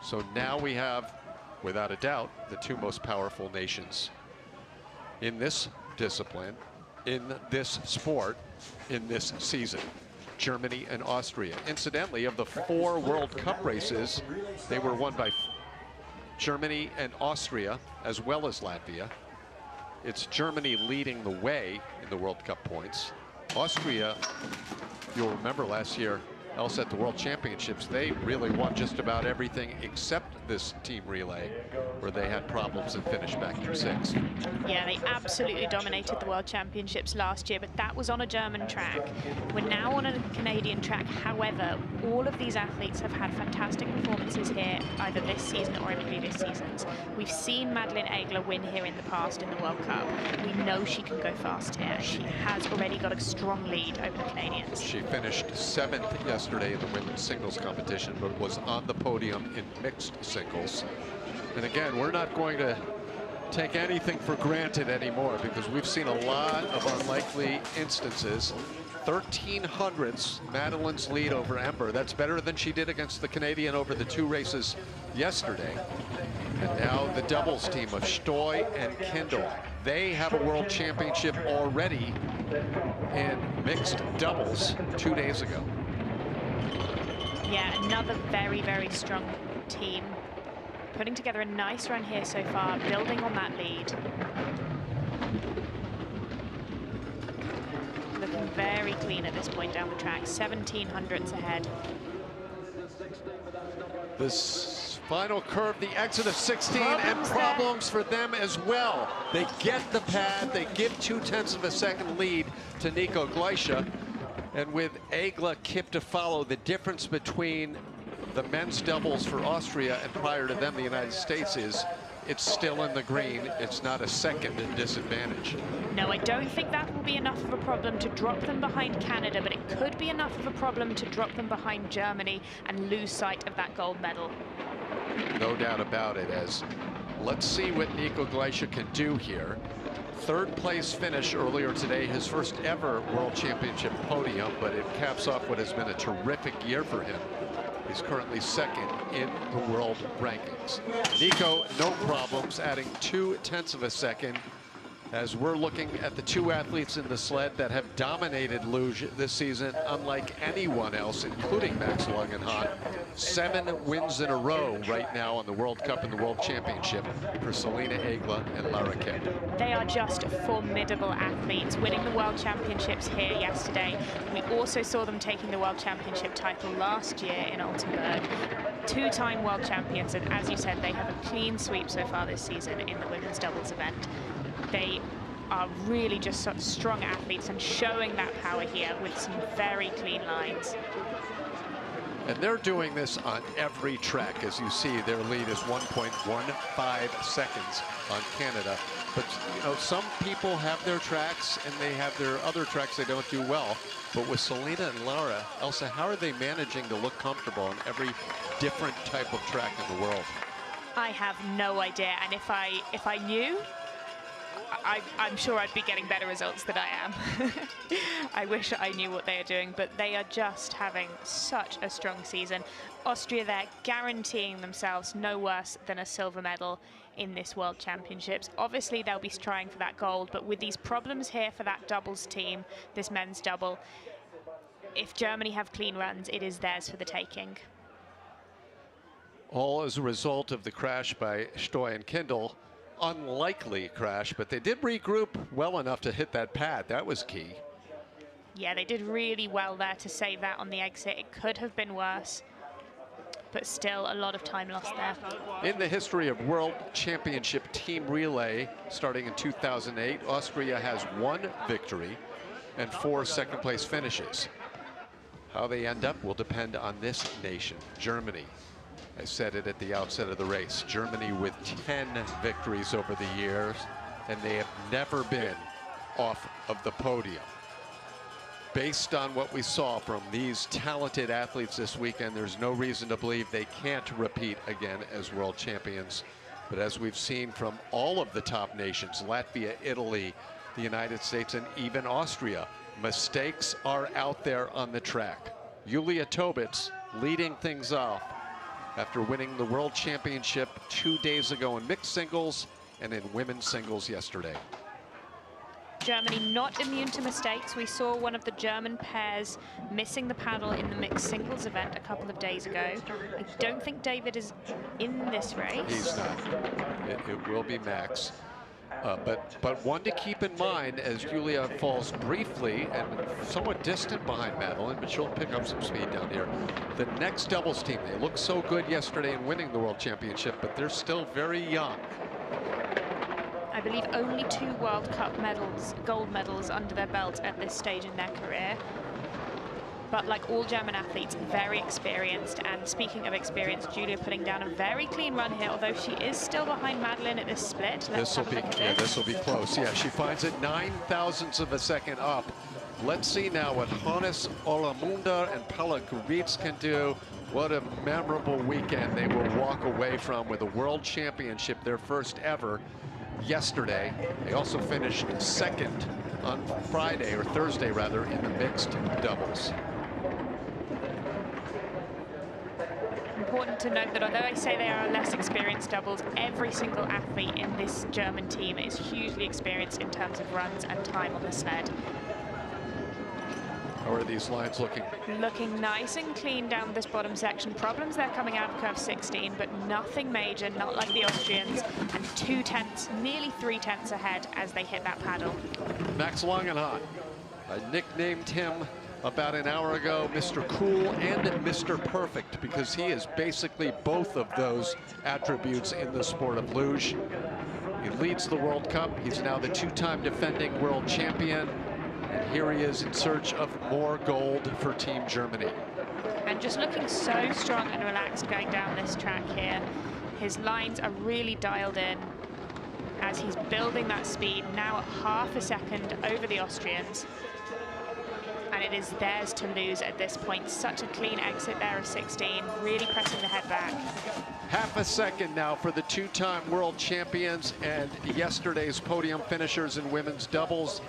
So now we have, without a doubt, the 2 most powerful nations in this discipline, in this sport, in this season. Germany and Austria. Incidentally, of the 4 World Cup races, they were won by Germany and Austria, as well as Latvia. It's Germany leading the way in the World Cup points. Austria, you'll remember last year, else at the World Championships, they really won just about everything except this team relay, where they had problems and finished back in 6th. Yeah, they absolutely dominated the World Championships last year, but that was on a German track. We're now on a Canadian track. However, all of these athletes have had fantastic performances here, either this season or in previous seasons. We've seen Madeleine Aigler win here in the past in the World Cup. We know she can go fast here. She has already got a strong lead over the Canadians. She finished 7th yesterday in the women's singles competition, but was on the podium in mixed singles. And again, we're not going to take anything for granted anymore, because we've seen a lot of unlikely instances. 1300ths, Madeleine's lead over Ember. That's better than she did against the Canadian over the 2 races yesterday. And now the doubles team of Stoy and Kindle. They have a World Championship already in mixed doubles 2 days ago. Yeah, another very, very strong team. Putting together a nice run here so far, building on that lead. Looking very clean at this point down the track, 1700ths ahead. This final curve, the exit of 16, and problems for them as well. They get the pad, they give 0.2 of a second lead to Nico Gleische, and with Aigler Kip to follow, the difference between the men's doubles for Austria and prior to them the United States is it's still in the green. It's not a second disadvantage. No, I don't think that will be enough of a problem to drop them behind Canada, but it could be enough of a problem to drop them behind Germany and lose sight of that gold medal. No doubt about it, as let's see what Nico Gleische can do here. 3rd place finish earlier today, his first ever World Championship podium, but it caps off what has been a terrific year for him. He's currently 2nd in the world rankings. Nico, no problems, adding 0.2 of a second, as we're looking at the 2 athletes in the sled that have dominated luge this season, unlike anyone else, including Max Langenhahn. 7 wins in a row right now on the World Cup and the World Championship for Selina Aigler and Lara Kemp. They are just formidable athletes, winning the World Championships here yesterday. We also saw them taking the World Championship title last year in Altenburg. 2-time world champions, and as you said, they have a clean sweep so far this season in the women's doubles event. They are really just such strong athletes and showing that power here with some very clean lines. And they're doing this on every track. As you see, their lead is 1.15 seconds on Canada. But, you know, some people have their tracks and they have their other tracks they don't do well. But with Selina and Lara, Elsa, how are they managing to look comfortable on every different type of track in the world? I have no idea, and if I knew, I'm sure I'd be getting better results than I am. I wish I knew what they are doing, but they are just having such a strong season. Austria there guaranteeing themselves no worse than a silver medal in this World Championships. Obviously they'll be trying for that gold, but with these problems here for that doubles team, this men's double, if Germany have clean runs, it is theirs for the taking. All as a result of the crash by Stoy and Kindle. Unlikely crash, but they did regroup well enough to hit that pad. That was key. Yeah, they did really well there to save that on the exit. It could have been worse. but still a lot of time lost there. In the history of World Championship team relay, starting in 2008, Austria has 1 victory and 4 second-place finishes. How they end up will depend on this nation, Germany. I said it at the outset of the race. Germany with 10 victories over the years, and they have never been off of the podium. Based on what we saw from these talented athletes this weekend, there's no reason to believe they can't repeat again as world champions. But as we've seen from all of the top nations, Latvia, Italy, the United States, and even Austria, mistakes are out there on the track. Julia Tobitz leading things off after winning the World Championship 2 days ago in mixed singles and in women's singles yesterday. Germany not immune to mistakes. We saw one of the German pairs missing the paddle in the mixed singles event a couple of days ago. I don't think David is in this race. He's not. It will be Max. But one to keep in mind as Julia falls briefly and somewhat distant behind Madeline, but she'll pick up some speed down here. The next doubles team, they looked so good yesterday in winning the World Championship, but they're still very young. I believe only 2 World Cup medals, gold medals under their belt at this stage in their career. But like all German athletes, very experienced. And speaking of experience, Julia putting down a very clean run here, although she is still behind Madeline at this split. This will be close. Yeah, she finds it 9,000ths of a second up. Let's see now what Hannes Olamunda and Pella Kuritz can do. What a memorable weekend they will walk away from with a World Championship, their first ever. Yesterday, they also finished second on Friday, or Thursday rather, in the mixed doubles. Important to note that although I say they are less experienced doubles, every single athlete in this German team is hugely experienced in terms of runs and time on the sled. How are these lines looking? Looking nice and clean down this bottom section. Problems there coming out of curve 16, but nothing major, not like the Austrians, and 2/10, nearly 3/10 ahead as they hit that paddle. Max Langenhahn. I nicknamed him about an hour ago Mr. Cool and Mr. Perfect, because he is basically both of those attributes in the sport of luge. He leads the World Cup. He's now the 2-time defending world champion. And here he is in search of more gold for Team Germany. And just looking so strong and relaxed going down this track here. His lines are really dialed in as he's building that speed, now at ½ a second over the Austrians. And it is theirs to lose at this point. Such a clean exit there of 16, really pressing the head back. ½ a second now for the 2-time world champions and yesterday's podium finishers in women's doubles.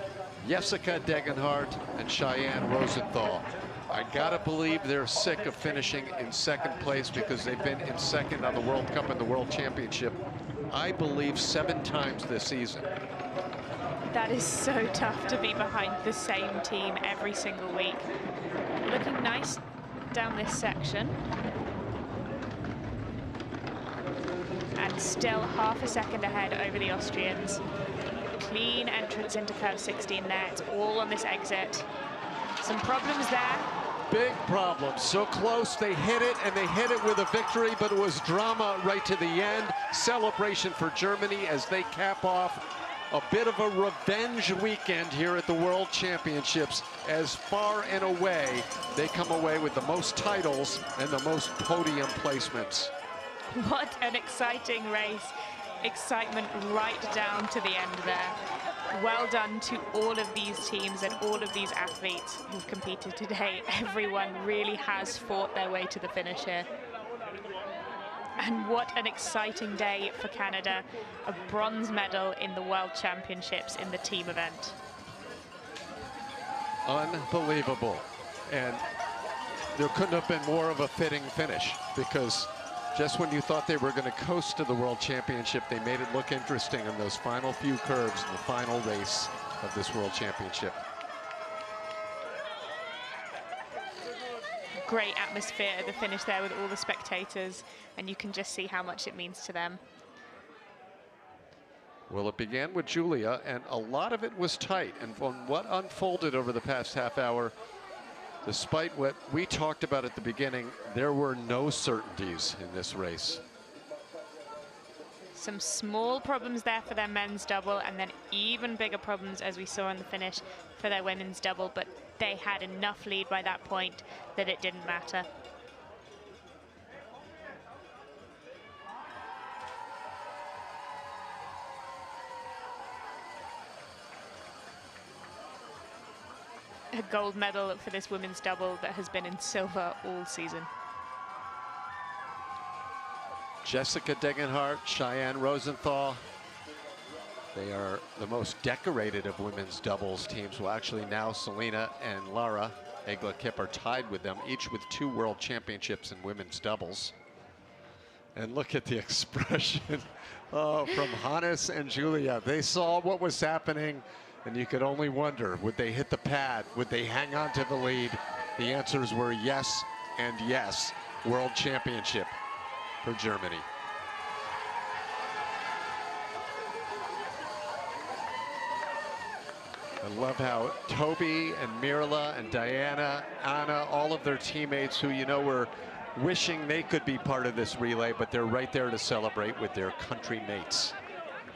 Jessica Degenhardt and Cheyenne Rosenthal. I gotta believe they're sick of finishing in second place, because they've been in second on the World Cup and the World Championship, I believe, 7 times this season. That is so tough to be behind the same team every single week. Looking nice down this section. And still ½ a second ahead over the Austrians. Clean entrance into curve 16 there. It's all on this exit. Some problems there. Big problems. So close. They hit it, and they hit it with a victory, but it was drama right to the end. Celebration for Germany as they cap off a bit of a revenge weekend here at the World Championships. As far and away, they come away with the most titles and the most podium placements. What an exciting race. Excitement right down to the end there. Well done to all of these teams and all of these athletes who've competed today. Everyone really has fought their way to the finish here. And what an exciting day for Canada. A bronze medal in the World Championships in the team event. Unbelievable. And there couldn't have been more of a fitting finish, because just when you thought they were going to coast to the World Championship, they made it look interesting in those final few curves in the final race of this World Championship. Great atmosphere at the finish there with all the spectators, and you can just see how much it means to them. Well, it began with Julia, and a lot of it was tight. And from what unfolded over the past half hour, Despite what we talked about at the beginning, there were no certainties in this race. Some small problems there for their men's double, and then even bigger problems, as we saw in the finish, for their women's double, but they had enough lead by that point that it didn't matter. A gold medal for this women's double that has been in silver all season. Jessica Degenhardt, Cheyenne Rosenthal. They are the most decorated of women's doubles teams. Well, actually now Selena and Lara Egla-Kipp are tied with them, each with 2 world championships in women's doubles. And look at the expression from Hannes and Julia. They saw what was happening, and you could only wonder, would they hit the pad? Would they hang on to the lead? The answers were yes and yes. World championship for Germany. I love how Toby and Mirla and Diana, Anna, all of their teammates who, you know, were wishing they could be part of this relay, but they're right there to celebrate with their country mates.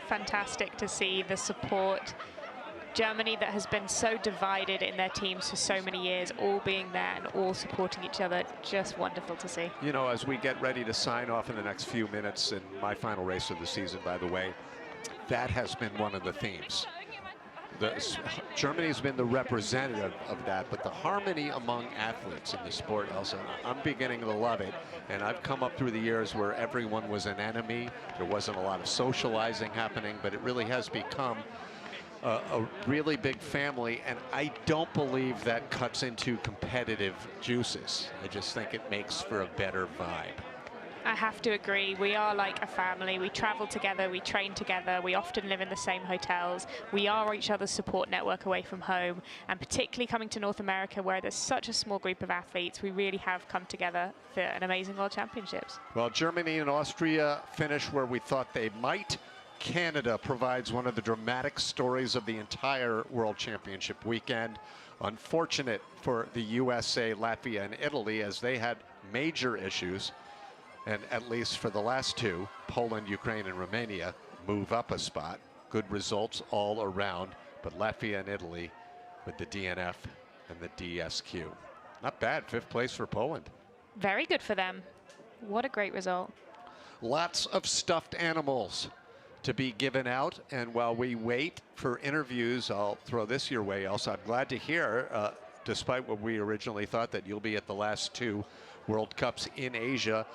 Fantastic to see the support. Germany, that has been so divided in their teams for so many years, all being there and all supporting each other, just wonderful to see. You know, as we get ready to sign off in the next few minutes, in my final race of the season, by the way, that has been one of the themes. Germany's been the representative of that, but the harmony among athletes in the sport, Elsa, I'm beginning to love it. And I've come up through the years where everyone was an enemy. There wasn't a lot of socializing happening, but it really has become a really big family, and I don't believe that cuts into competitive juices. I just think it makes for a better vibe. I have to agree. We are like a family. We travel together, we train together, we often live in the same hotels. We are each other's support network away from home, and particularly coming to North America, where there's such a small group of athletes, we really have come together for an amazing World Championships. Well, Germany and Austria finish where we thought they might. Canada provides one of the dramatic stories of the entire World Championship weekend. Unfortunate for the USA, Latvia, and Italy, as they had major issues. And at least for the last 2, Poland, Ukraine, and Romania move up a spot. Good results all around, but Latvia and Italy with the DNF and the DSQ. Not bad, 5th place for Poland. Very good for them. What a great result. Lots of stuffed animals to be given out, and while we wait for interviews, I'll throw this your way, Elsa. I'm glad to hear, despite what we originally thought, that you'll be at the last 2 World Cups in Asia.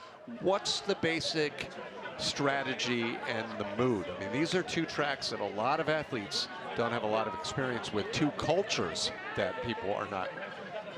What's the basic strategy and the mood? I mean, these are 2 tracks that a lot of athletes don't have a lot of experience with, 2 cultures that people are not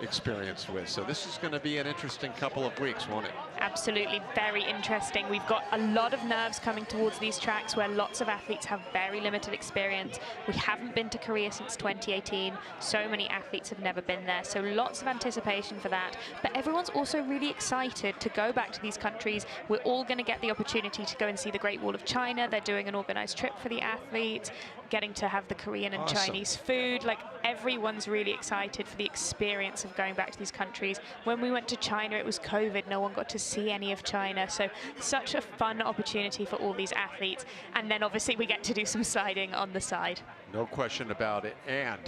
experienced with. So this is going to be an interesting couple of weeks, won't it? Absolutely, very interesting. We've got a lot of nerves coming towards these tracks where lots of athletes have very limited experience. We haven't been to Korea since 2018. So many athletes have never been there. So lots of anticipation for that. But everyone's also really excited to go back to these countries. We're all going to get the opportunity to go and see the Great Wall of China. They're doing an organized trip for the athletes, getting to have the Korean and Chinese food. Like, everyone's really excited for the experience of going back to these countries. When we went to China, it was COVID. No one got to see any of China. So such a fun opportunity for all these athletes. And then obviously we get to do some sliding on the side. No question about it. And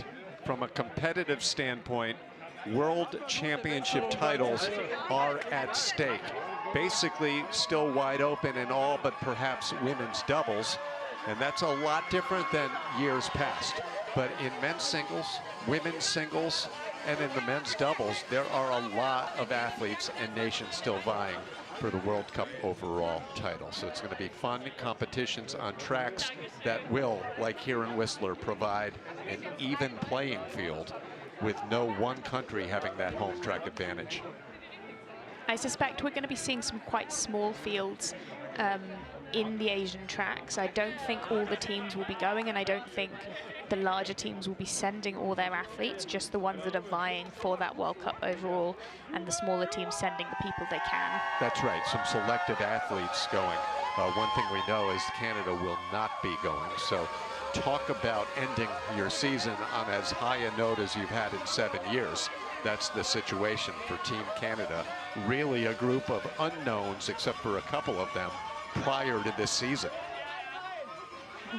from a competitive standpoint, World Championship titles are at stake. Basically still wide open in all but perhaps women's doubles. And that's a lot different than years past. But in men's singles, women's singles, and in the men's doubles, there are a lot of athletes and nations still vying for the World Cup overall title. So it's going to be fun competitions on tracks that will, like here in Whistler, provide an even playing field with no one country having that home track advantage. I suspect we're going to be seeing some quite small fields in the Asian tracks. I don't think all the teams will be going, and I don't think the larger teams will be sending all their athletes, just the ones that are vying for that World Cup overall, and the smaller teams sending the people they can. That's right, some selective athletes going. One thing we know is Canada will not be going. So talk about ending your season on as high a note as you've had in 7 years. that's the situation for Team Canada. Really a group of unknowns, except for a couple of them prior to this season.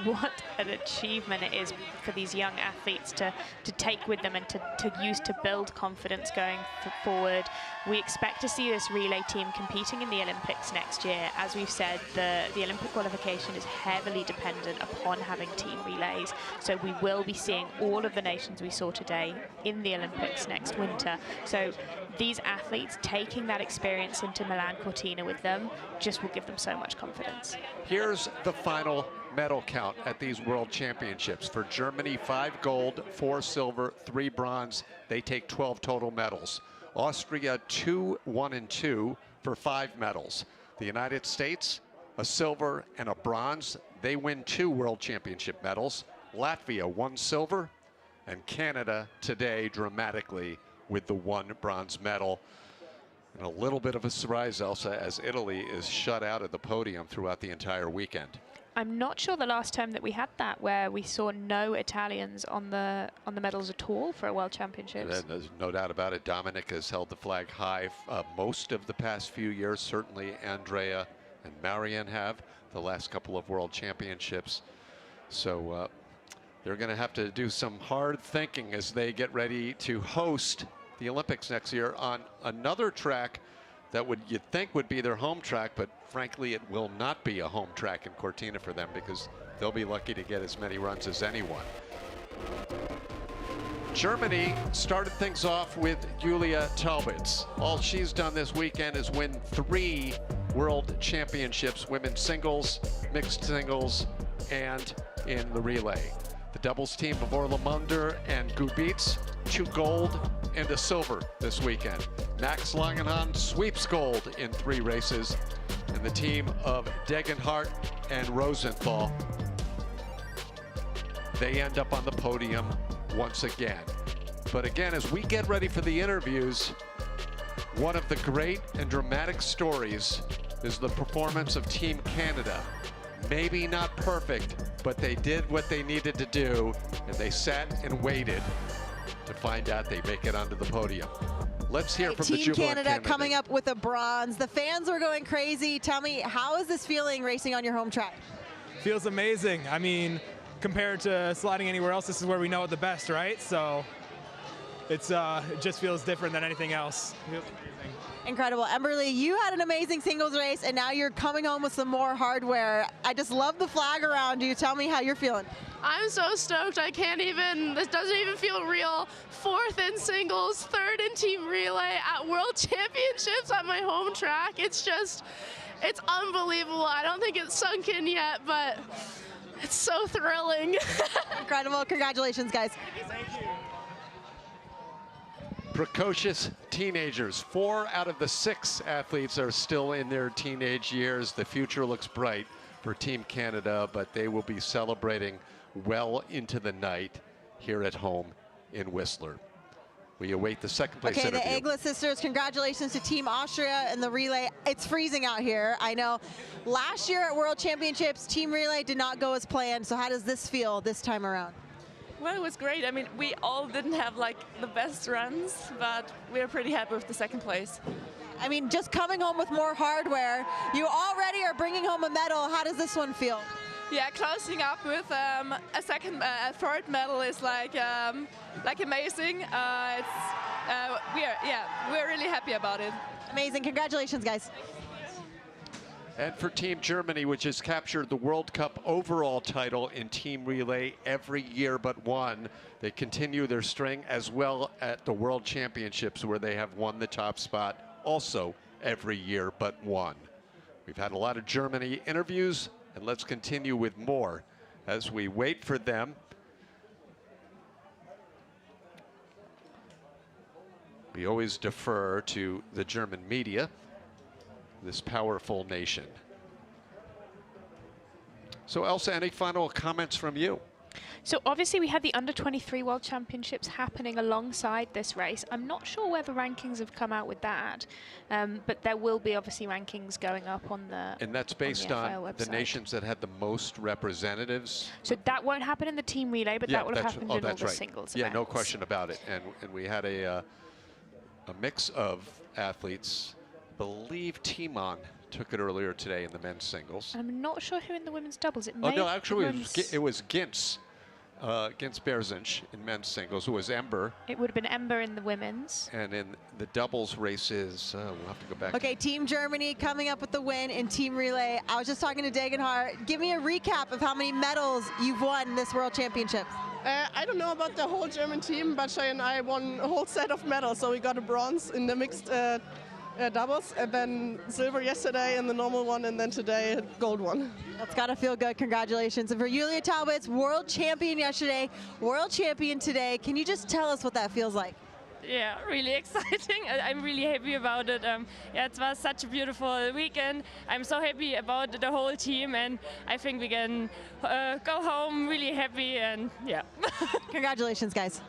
What an achievement it is for these young athletes to take with them and to use to build confidence going forward. We expect to see this relay team competing in the Olympics next year. As we've said, the Olympic qualification is heavily dependent upon having team relays. So we will be seeing all of the nations we saw today in the Olympics next winter. So these athletes taking that experience into Milan Cortina with them just will give them so much confidence. Here's the final medal count at these World Championships. For Germany, 5 gold, 4 silver, 3 bronze. They take 12 total medals. Austria, 2, 1, and 2 for 5 medals. The United States, a silver and a bronze. They win 2 World Championship medals. Latvia, 1 silver. And Canada today dramatically with the 1 bronze medal. And a little bit of a surprise, Elsa, as Italy is shut out of the podium throughout the entire weekend. I'm not sure the last time that we had that, where we saw no Italians on the medals at all for a World Championships. There's no doubt about it. Dominic has held the flag high most of the past few years. Certainly Andrea and Marianne have the last couple of World Championships. So they're going to have to do some hard thinking as they get ready to host the Olympics next year on another track that you'd think would be their home track, but frankly, it will not be a home track in Cortina for them because they'll be lucky to get as many runs as anyone. Germany started things off with Julia Taubitz. All she's done this weekend is win 3 World Championships, women's singles, mixed singles, and in the relay. The doubles team of Orla Munder and Gubitz, 2 gold and a silver this weekend. Max Langenhahn sweeps gold in 3 races. And the team of Degenhardt and Rosenthal, they end up on the podium once again. But again, as we get ready for the interviews, one of the great and dramatic stories is the performance of Team Canada. Maybe not perfect, but they did what they needed to do, and they sat and waited to find out they make it onto the podium. Let's hear from the Team jubilant Canada candidate. coming up with a bronze. The fans were going crazy. Tell me, how is this feeling racing on your home track? Feels amazing. I mean, compared to sliding anywhere else, this is where we know it the best, right? So it just feels different than anything else. It feels amazing. Incredible. Emberly, you had an amazing singles race, and now you're coming home with some more hardware. I just love the flag around you. Tell me how you're feeling. I'm so stoked. I can't even, this doesn't even feel real. 4th in singles, 3rd in team relay at World Championships on my home track. It's just, it's unbelievable. I don't think it's sunk in yet, but it's so thrilling. Incredible. Congratulations, guys. Thank you. Precocious teenagers. 4 out of the 6 athletes are still in their teenage years. The future looks bright for Team Canada, but they will be celebrating well into the night here at home in Whistler. We await the second place Okay, interview. the Eglet sisters, congratulations to Team Austria in the relay. It's freezing out here, I know. Last year at World Championships, Team Relay did not go as planned, so how does this feel this time around? Well, it was great. I mean, we all didn't have like the best runs, but we're pretty happy with the 2nd place. I mean, just coming home with more hardware, you already are bringing home a medal. How does this one feel? Yeah, closing up with a 3rd medal is like amazing. We're really happy about it. Amazing. Congratulations, guys. And for Team Germany, which has captured the World Cup overall title in team relay every year but one, they continue their string as well at the World Championships, where they have won the top spot also every year but one. We've had a lot of Germany interviews, and let's continue with more as we wait for them. We always defer to the German media, this powerful nation. So Elsa, any final comments from you? So obviously we had the under-23 World Championships happening alongside this race. I'm not sure where the rankings have come out with that, but there will be obviously rankings going up on the And that's based on on the nations that had the most representatives. So that won't happen in the team relay, but that will have happened in all the right. singles Yeah, no events. question about it. And we had a a mix of athletes. I believe Timon took it earlier today in the men's singles. I'm not sure who in the women's doubles. It Oh may no, have actually been it was Gintz. Gintz Berzinch in men's singles, who was Ember. It would have been Ember in the women's. And in the doubles races, we'll have to go back. Okay, Team Germany coming up with the win in team relay. I was just talking to Degenhardt. Give me a recap of how many medals you've won in this World Championships. I don't know about the whole German team, but Shay and I won a whole set of medals. So we got a bronze in the mixed doubles, and then silver yesterday in the normal one, and then today gold one. That's got to feel good. Congratulations. And for Julia Talbot's world champion yesterday, world champion today. Can you just tell us what that feels like? Yeah, really exciting. I'm really happy about it. Yeah, it was such a beautiful weekend. I'm so happy about the whole team, and I think we can go home really happy, and yeah. Congratulations, guys.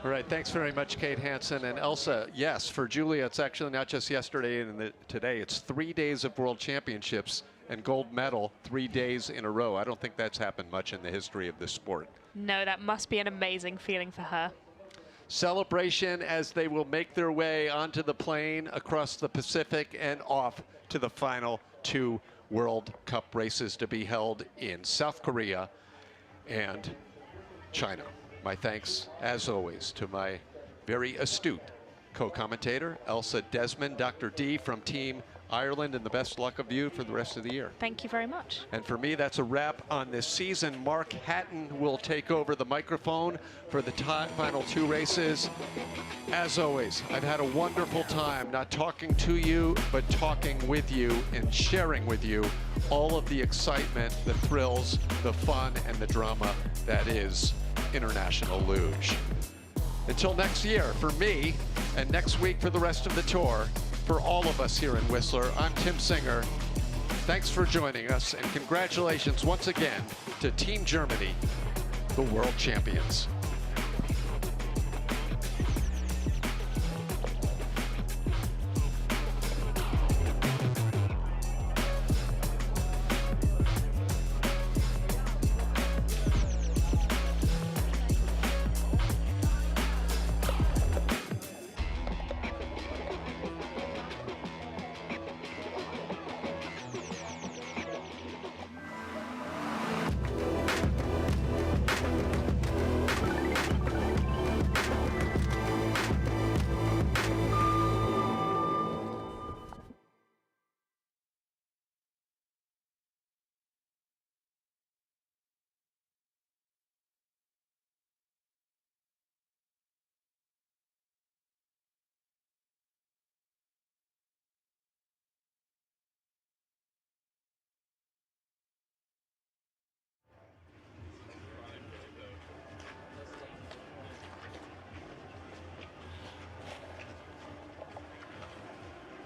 All right, thanks very much, Kate Hansen and Elsa. Yes, for Julia, it's actually not just yesterday and today. It's 3 days of World Championships and gold medal 3 days in a row. I don't think that's happened much in the history of this sport. No, that must be an amazing feeling for her. Celebration as they will make their way onto the plane across the Pacific and off to the final 2 World Cup races to be held in South Korea and China. My thanks, as always, to my very astute co-commentator, Elsa Desmond, Dr. D from Team Ireland, and the best luck of you for the rest of the year. Thank you very much. And for me, that's a wrap on this season. Mark Hatton will take over the microphone for the final 2 races. As always, I've had a wonderful time not talking to you, but talking with you and sharing with you all of the excitement, the thrills, the fun, and the drama that is International Luge. Until next year, for me, and next week for the rest of the tour, for all of us here in Whistler, I'm Tim Singer. Thanks for joining us, and congratulations once again to Team Germany, the world champions.